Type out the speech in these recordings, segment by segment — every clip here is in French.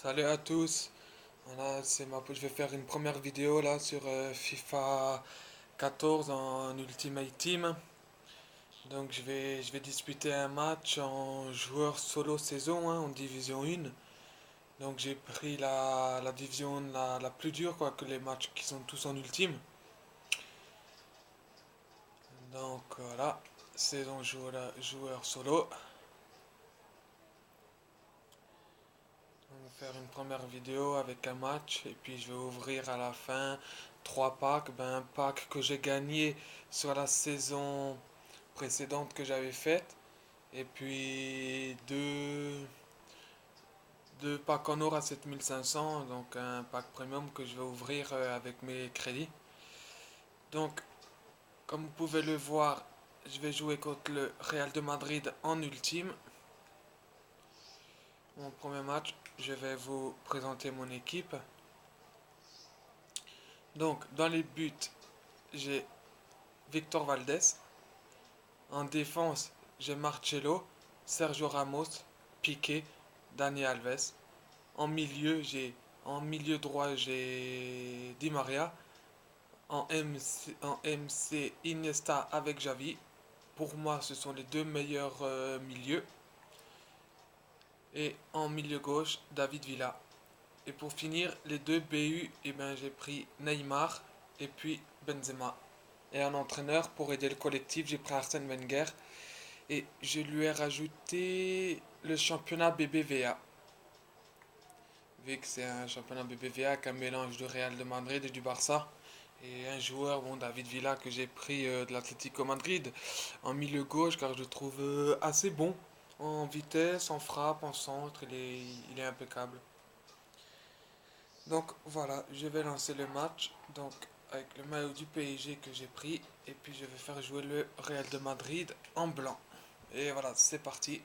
Salut à tous. Voilà, je vais faire une première vidéo là sur FIFA 14 en Ultimate Team. Donc je vais disputer un match en joueur solo saison en Division 1. Donc j'ai pris la division la plus dure quoi, que les matchs qui sont tous en ultime. Donc voilà, saison joueur solo. On va faire une première vidéo avec un match et puis je vais ouvrir à la fin trois packs. Ben, un pack que j'ai gagné sur la saison précédente que j'avais faite et puis deux packs en or à 7500, donc un pack premium que je vais ouvrir avec mes crédits. Donc, comme vous pouvez le voir, je vais jouer contre le Real de Madrid en ultime. Mon premier match, je vais vous présenter mon équipe. Donc, dans les buts, j'ai Victor Valdés. En défense, j'ai Marcelo, Sergio Ramos, Piqué, Dani Alves. En milieu droit, j'ai Di Maria. En MC Iniesta avec Xavi. Pour moi, ce sont les deux meilleurs milieux. Et en milieu gauche, David Villa. Et pour finir, les deux BU, j'ai pris Neymar et puis Benzema. Et un entraîneur pour aider le collectif, j'ai pris Arsène Wenger. Et je lui ai rajouté le championnat BBVA. Vu que c'est un championnat BBVA avec un mélange du Real de Madrid et du Barça. Et un joueur, bon, David Villa, que j'ai pris de l'Atlético Madrid en milieu gauche, car je le trouve assez bon en vitesse, en frappe, en centre. Il est impeccable. Donc voilà, je vais lancer le match. Donc avec le maillot du PSG que j'ai pris. Et puis je vais faire jouer le Real de Madrid en blanc. Et voilà, c'est parti.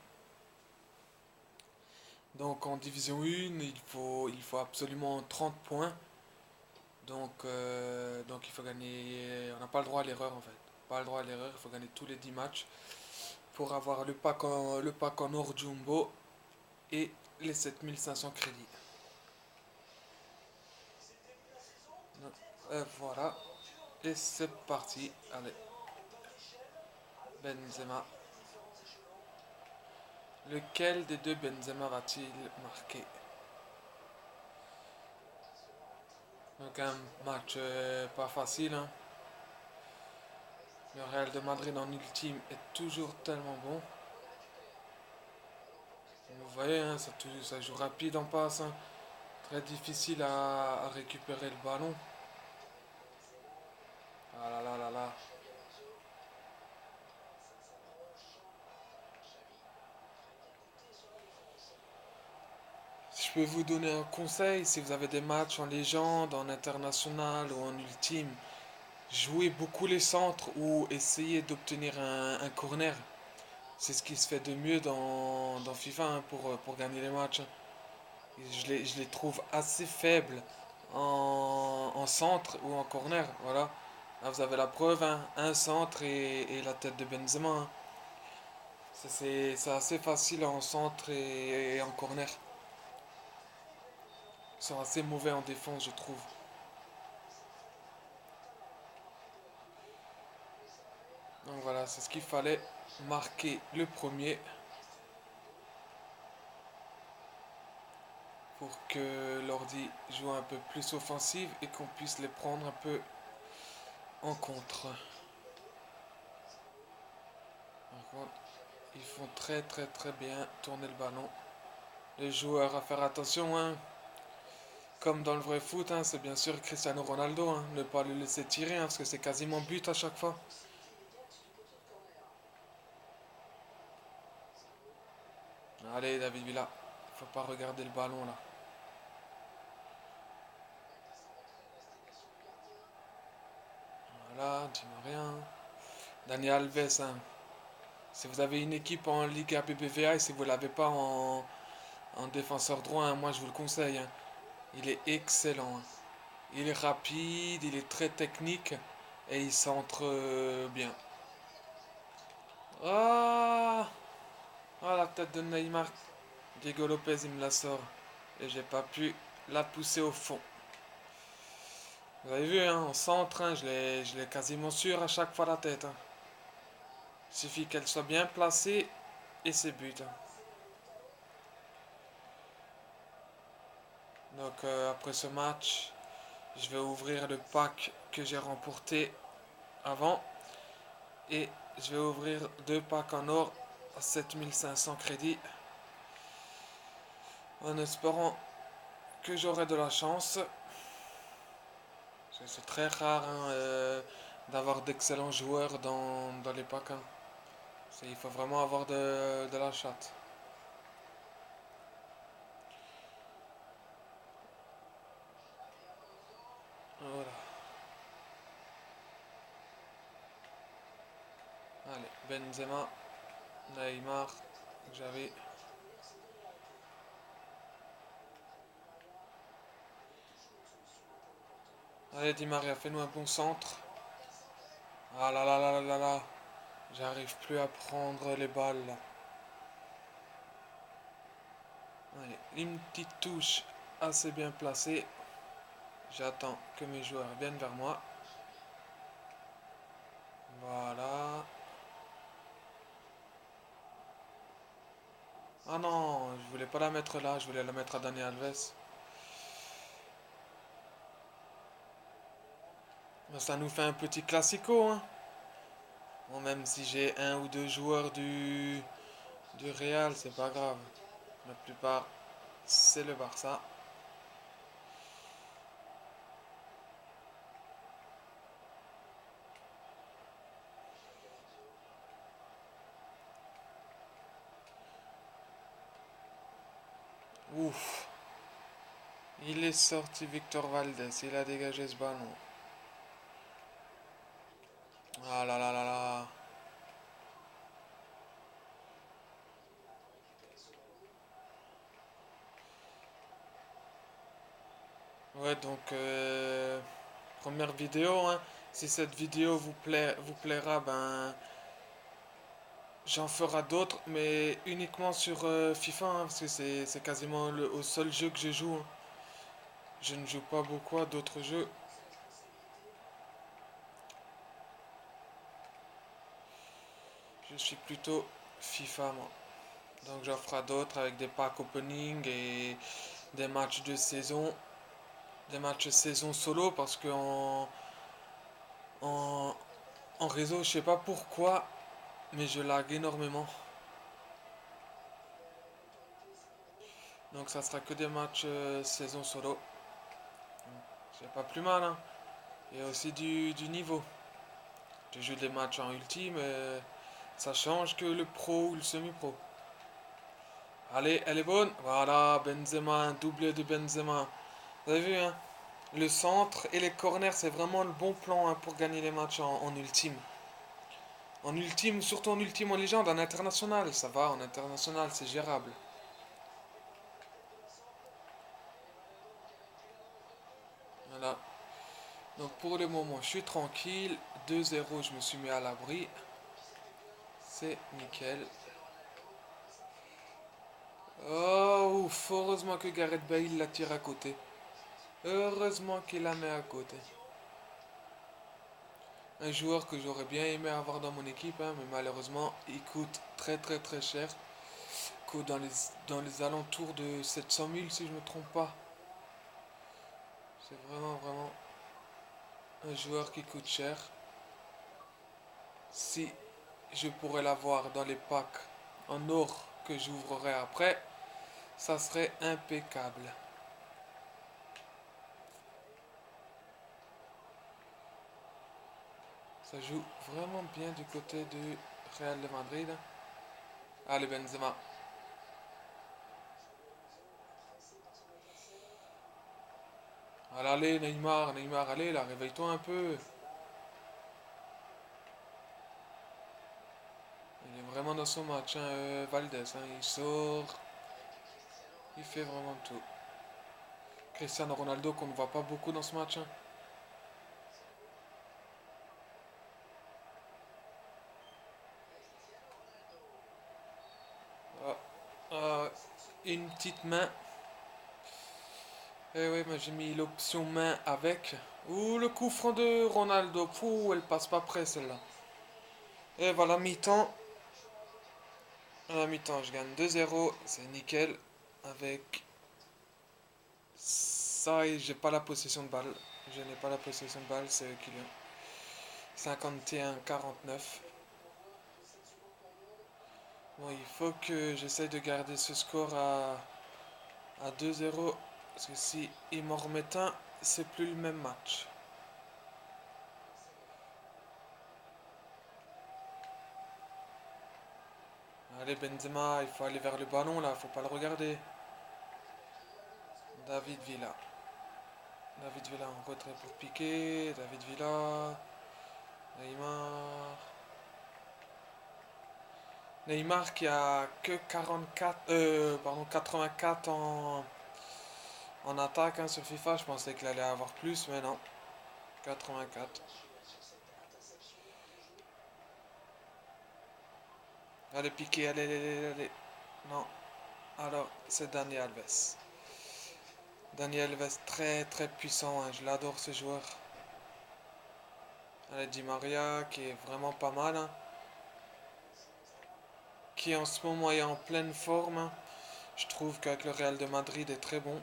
Donc en division 1, il faut absolument 30 points. Donc il faut gagner. On n'a pas le droit à l'erreur en fait. Pas le droit à l'erreur, il faut gagner tous les 10 matchs pour avoir le pack en or jumbo et les 7500 crédits. Voilà. Et c'est parti. Allez. Benzema. Lequel des deux Benzema va-t-il marquer? Donc un match pas facile. Le Real de Madrid en ultime est toujours tellement bon. Vous voyez, ça joue rapide en passe. Très difficile à récupérer le ballon. Ah là là là là. Si je peux vous donner un conseil, si vous avez des matchs en légende, en international ou en ultime, jouez beaucoup les centres ou essayez d'obtenir un corner. C'est ce qui se fait de mieux dans FIFA pour gagner les matchs. Je les trouve assez faibles en centre ou en corner. Voilà. Là, vous avez la preuve, un centre et la tête de Benzema. C'est assez facile en centre et en corner. Ils sont assez mauvais en défense, je trouve. Donc voilà, c'est ce qu'il fallait marquer le premier pour que l'ordi joue un peu plus offensive et qu'on puisse les prendre un peu en contre. Par contre, ils font très très très bien tourner le ballon. Les joueurs à faire attention, comme dans le vrai foot, c'est bien sûr Cristiano Ronaldo, ne pas le laisser tirer, parce que c'est quasiment but à chaque fois. Allez, David Villa, faut pas regarder le ballon là. Voilà, dis-moi rien. Dani Alves, si vous avez une équipe en Liga BBVA et si vous l'avez pas en défenseur droit, moi je vous le conseille. Il est excellent. Il est rapide, il est très technique et il centre bien. Ah, ah, la tête de Neymar. Diego Lopez, il me la sort. et j'ai pas pu la pousser au fond. Vous avez vu, hein, en centre, hein, je l'ai quasiment sûr à chaque fois la tête. Hein. Il suffit qu'elle soit bien placée et c'est but. Hein. Donc après ce match, je vais ouvrir le pack que j'ai remporté avant et je vais ouvrir 2 packs en or à 7500 crédits en espérant que j'aurai de la chance. C'est très rare hein, d'avoir d'excellents joueurs dans les packs. Hein. Il faut vraiment avoir de la chatte. Voilà. Allez, Benzema, Neymar, j'avais. Allez, Di Maria, fais-nous un bon centre. Ah là là là là là là. J'arrive plus à prendre les balles. Là. Allez, une petite touche assez bien placée. J'attends que mes joueurs viennent vers moi. Voilà. Ah non, je voulais pas la mettre là, je voulais la mettre à Dani Alves. Ça nous fait un petit classico, hein. Bon, même si j'ai un ou deux joueurs du Real, c'est pas grave. La plupart, c'est le Barça. Ouf. Il est sorti Victor Valdés, il a dégagé ce ballon. Ah là là là là. Ouais, donc première vidéo, hein. Si cette vidéo vous plaira, ben j'en ferai d'autres, mais uniquement sur FIFA, hein, parce que c'est quasiment au seul jeu que je joue. Hein. Je ne joue pas beaucoup à d'autres jeux. Je suis plutôt FIFA, moi. Donc j'en ferai d'autres avec des packs opening et des matchs de saison. Des matchs saison solo, parce que en, en réseau, je sais pas pourquoi, mais je lag énormément. Donc ça sera que des matchs saison solo. C'est pas plus mal, hein. Il y a aussi du niveau. Je joue des matchs en ultime, ça change que le pro ou le semi-pro. Allez, elle est bonne. Voilà, Benzema, un doublé de Benzema. Vous avez vu, hein? Le centre et les corners, c'est vraiment le bon plan hein, pour gagner les matchs en ultime. En ultime, surtout en ultime en légende, en international, ça va, en international, c'est gérable. Voilà. Donc pour le moment, je suis tranquille. 2-0, je me suis mis à l'abri. C'est nickel. Oh, ouf, heureusement que Gareth Bale la tire à côté. Heureusement qu'il la met à côté. Un joueur que j'aurais bien aimé avoir dans mon équipe, hein, mais malheureusement, il coûte très très très cher. Il coûte dans les alentours de 700 000 si je ne me trompe pas. C'est vraiment vraiment un joueur qui coûte cher. Si je pourrais l'avoir dans les packs en or que j'ouvrirai après, ça serait impeccable. Ça joue vraiment bien du côté du Real de Madrid. Allez Benzema. Allez Neymar, Neymar, allez là, réveille-toi un peu. Il est vraiment dans son match, hein, Valdés. Hein, il sort, il fait vraiment tout. Cristiano Ronaldo qu'on ne voit pas beaucoup dans ce match. Hein. Ah, ah, une petite main. Eh oui, mais j'ai mis l'option main avec. Ouh, le coup franc de Ronaldo. Pouh, elle passe pas près celle-là. Et voilà, mi-temps. À la mi-temps, je gagne 2-0. C'est nickel. Avec ça, et j'ai pas la possession de balle. Je n'ai pas la possession de balle, c'est eux qui l'ont. 51-49. Bon, il faut que j'essaye de garder ce score à 2-0. Parce que si ils m'en remettent un, c'est plus le même match. Allez Benzema, il faut aller vers le ballon là, faut pas le regarder. David Villa. David Villa en retrait pour piquer. David Villa. Neymar. Neymar qui a que 44, pardon, 84 en attaque hein, sur FIFA. Je pensais qu'il allait avoir plus, mais non. 84. Allez piquer, allez, allez, allez, allez. Non. Alors, c'est Dani Alves. Dani Alves très très puissant, hein. Je l'adore ce joueur. Allez, Di Maria qui est vraiment pas mal. Hein. Qui en ce moment est en pleine forme. Hein. Je trouve qu'avec le Real de Madrid est très bon.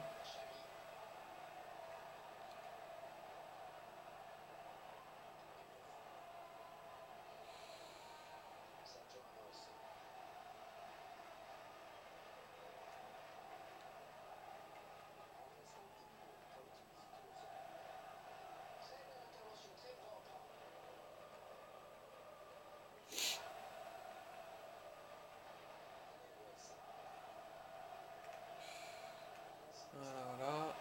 Voilà, voilà.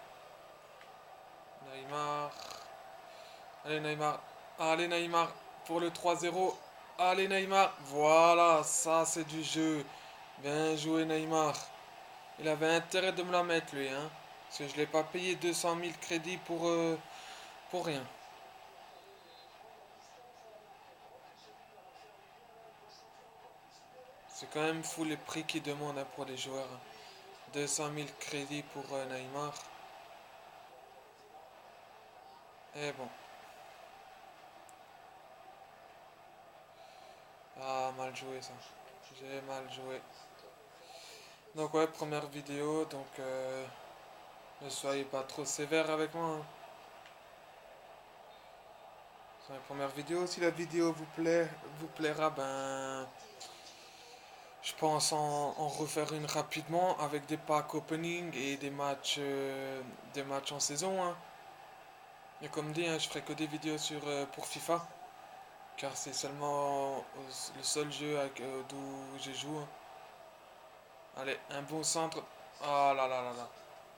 Neymar. Allez Neymar. Allez Neymar pour le 3-0. Allez Neymar. Voilà, ça c'est du jeu. Bien joué Neymar. Il avait intérêt de me la mettre lui, hein. Parce que je l'ai pas payé 200 000 crédits pour rien. C'est quand même fou les prix qu'ils demandent hein, pour les joueurs. 200 000 crédits pour Neymar. Et bon. Ah, mal joué ça. J'ai mal joué. Donc ouais, première vidéo, donc ne soyez pas trop sévère avec moi. Hein. C'est ma première vidéo. Si la vidéo vous plaira, ben je pense en refaire une rapidement avec des packs opening et des matchs en saison. Hein. Et comme dit, hein, je ferai que des vidéos pour FIFA, car c'est seulement le seul jeu d'où je joue. Hein. Allez, un bon centre. Ah là là là là.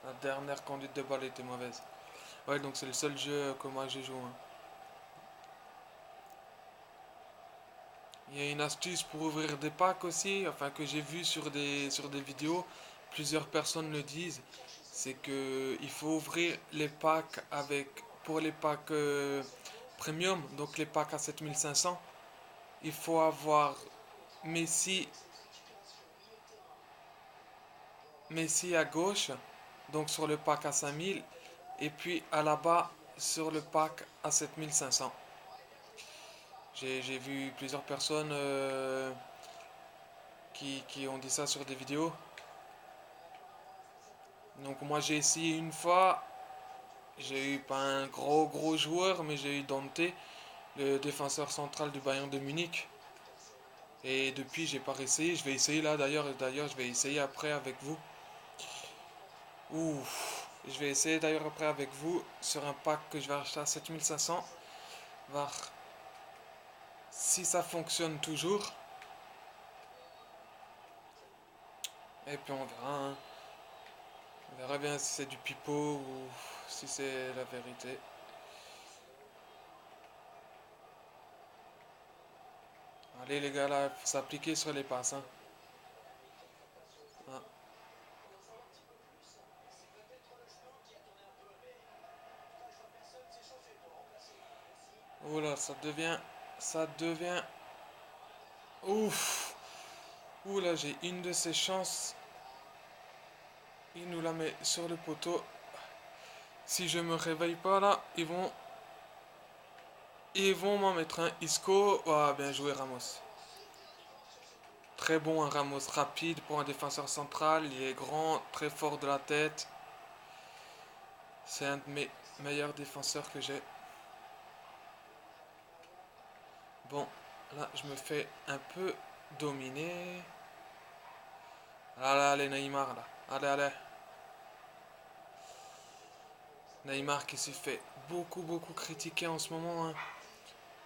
La dernière conduite de balle était mauvaise. Ouais, donc c'est le seul jeu que moi je joue. Hein. Il y a une astuce pour ouvrir des packs aussi, enfin que j'ai vu sur des vidéos. Plusieurs personnes le disent. C'est que il faut ouvrir les packs pour les packs premium, donc les packs à 7500. Il faut avoir Messi, Messi à gauche, donc sur le pack à 5000, et puis à la bas sur le pack à 7500. J'ai vu plusieurs personnes qui ont dit ça sur des vidéos. Donc moi j'ai essayé une fois, j'ai eu pas un gros joueur, mais j'ai eu Dante, le défenseur central du Bayern de Munich. Et depuis j'ai pas essayé, je vais essayer là d'ailleurs je vais essayer après avec vous. Ouf, je vais essayer d'ailleurs après avec vous sur un pack que je vais acheter à 7500. Voir si ça fonctionne toujours. Et puis on verra. Hein. On verra bien si c'est du pipeau ou si c'est la vérité. Allez les gars là, il faut s'appliquer sur les passes. Hein. Ah. Oula, ça devient. Ouf. Oula, j'ai une de ces chances. Il nous la met sur le poteau. Si je me réveille pas là, ils vont m'en mettre un. Isco, ah, bien joué Ramos. Très bon un Ramos, rapide pour un défenseur central. Il est grand, très fort de la tête. C'est un de mes meilleurs défenseurs que j'ai. Bon, là je me fais un peu dominer. Allez Neymar là. Allez. Neymar qui s'est fait beaucoup critiquer en ce moment, hein.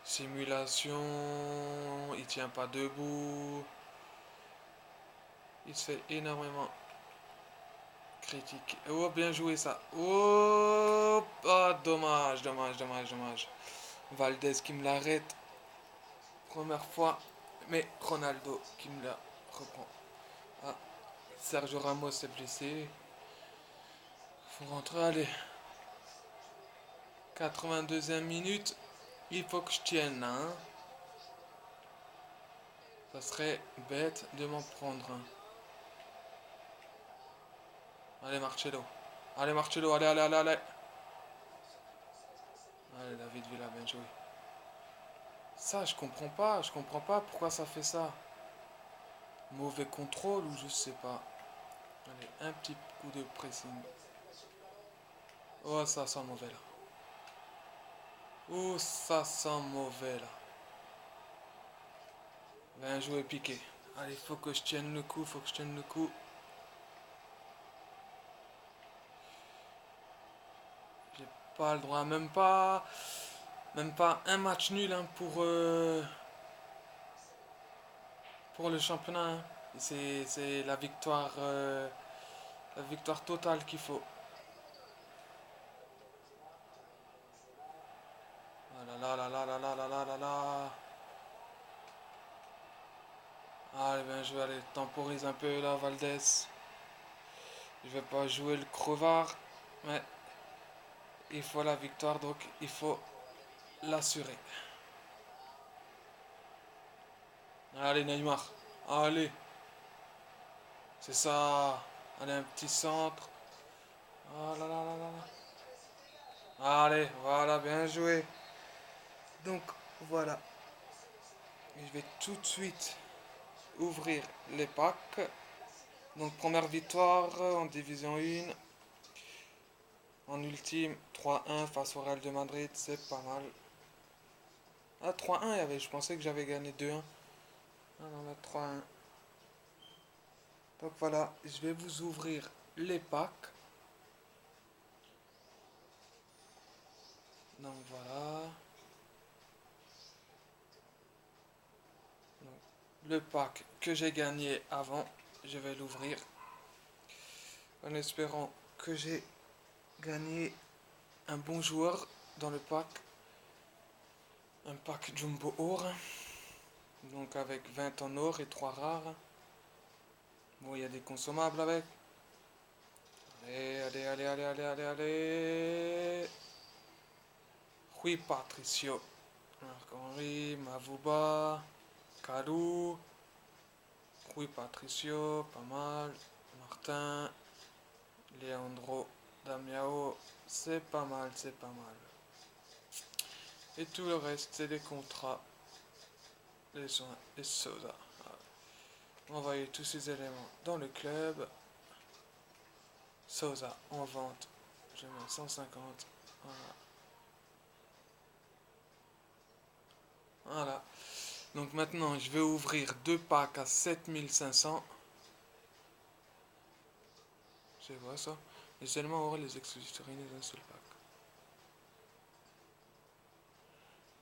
Simulation, il tient pas debout. Il se fait énormément critiquer. Oh, bien joué ça. Oh, ah, dommage. Valdez qui me l'arrête. Première fois. Mais Ronaldo qui me la reprend. Ah, Sergio Ramos est blessé. Faut rentrer, allez. 82e minute. Il faut que je tienne, hein. Ça serait bête de m'en prendre un. Allez Marcelo. Allez Marcelo, allez. Allez David Villa, bien joué. Ça, je comprends pas pourquoi ça fait ça. Mauvais contrôle ou je sais pas. Allez, un petit coup de pressing. Oh, ça sent mauvais là. Oh, ça sent mauvais là. Bien joué, piqué. Allez, faut que je tienne le coup, J'ai pas le droit, même pas un match nul hein, pour le championnat, hein. C'est la victoire totale qu'il faut. Ah là. Allez, ben je vais aller temporiser un peu là, Valdez. Je vais pas jouer le crevard, mais il faut la victoire, donc il faut l'assurer. Allez, Neymar. Allez, c'est ça. Allez, un petit centre. Oh là. Allez, voilà, bien joué. Donc, voilà. Je vais tout de suite ouvrir les packs. Donc, première victoire en Division 1. En ultime, 3-1 face au Real de Madrid, c'est pas mal. Ah, 3-1, je pensais que j'avais gagné 2-1. Ah non, là, 3-1. Donc voilà, je vais vous ouvrir les packs. Donc voilà. Donc, le pack que j'ai gagné avant, je vais l'ouvrir. En espérant que j'ai gagné un bon joueur dans le pack. Un pack Jumbo Or. Donc avec 20 en or et 3 rares. Bon, il y a des consommables avec. Allez. Rui Patricio. Marc-Henri, Mavouba, Kalou, Rui Patricio, pas mal. Martin, Leandro, Damiao, c'est pas mal. Et tout le reste, c'est des contrats. Les soins, les Sosa. On va envoyer tous ces éléments dans le club. Sosa en vente. Je mets 150. Voilà. Donc maintenant, je vais ouvrir deux packs à 7500. C'est quoi ça? Et seulement aura les exclusives réunies d'un seul pack.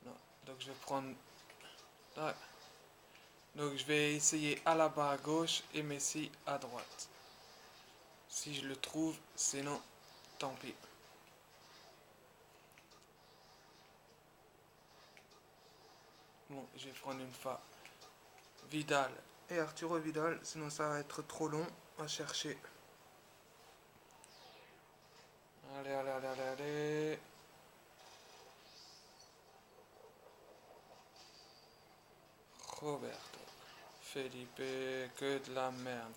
Non. Donc je vais prendre. Ah. Donc je vais essayer Alaba à gauche et Messi à droite. Si je le trouve, sinon, tant pis. Bon, je vais prendre une fois Vidal et Arturo Vidal, sinon ça va être trop long à chercher. Allez. Roberto. Felipe, que de la merde.